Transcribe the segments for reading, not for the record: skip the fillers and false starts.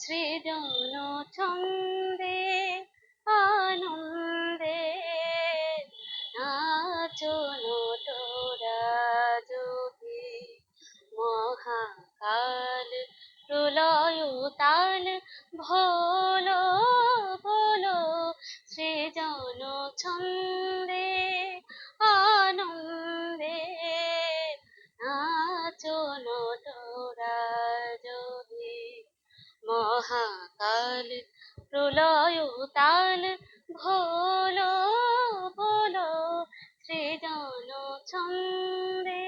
সৃজন ছন্দে আনন্দে নাচন তোরা যদি মহাকাল প্রলয় তাল ভোলো ভোলো সৃজন ছন্দে আনন্দে নাচন তোরা যদি মহাকাল প্রলয় তাল ভোলো ভোলো সৃজন ছন্দে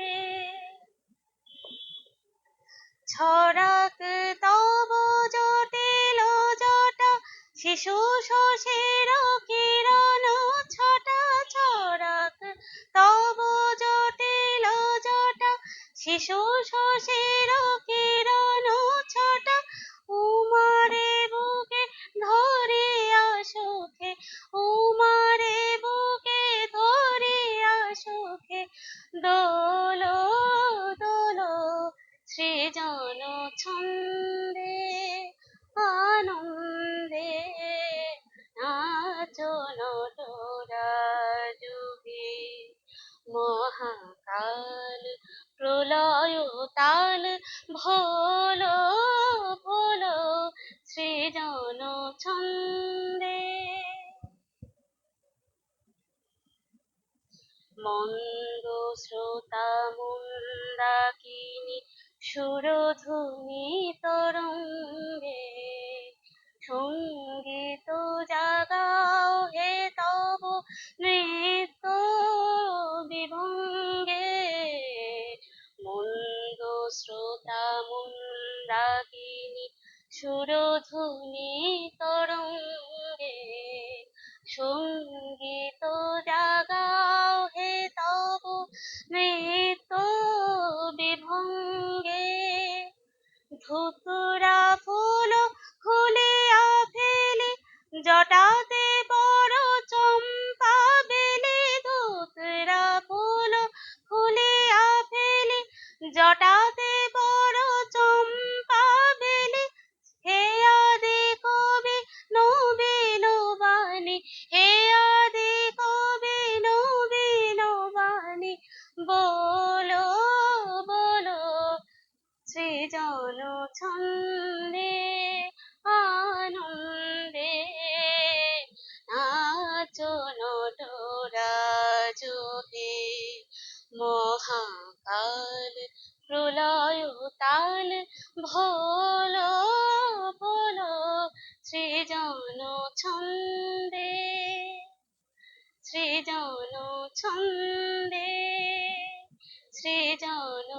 ছড়াক তব জটিল জটা শিশু শশীর কিরণ ছটা ছড়াক তব জটিল জটা শিশু শশীর কিরণ ছটা উমারে বুকে ধরিয়া সুখে উমারে বুকে ধরিয়া সুখে দোলো দোলো সৃজন ছন্দে আনন্দে নাচন তোরা যুগে মহাকাল প্রলয় তাল ভোলো ভোলো সৃজন ছন্দে মন্দ শ্রোতা মন্দাকিনী সুরধুনী তরঙ্গে সঙ্গীত জাগাও হে তব নৃত্য বিভঙ্গে মন্দ শ্রোতা মন্দাকিনী সুরধুনী তরঙ্গে সঙ্গীত জাগাও হে তব নৃত্য বিভঙ্গে ধুতুরা ফুল খুলিয়া ফেলে জটাতে বড় চম্পা বেলে ধুতুরা ফুল খুলিয়া ফেলে জটাতে বড় চম্পা বেলে হে আদি কবি নবীন বাণী হে আদি কবি নবীন বাণী বলো বলো সৃজন ছন্দে আনন্দে নাচন তোরা যোগে মহাকাল প্রলয় তাল ভোলো ভোলো সৃজন ছন্দে সৃজন ছন্দে সৃজন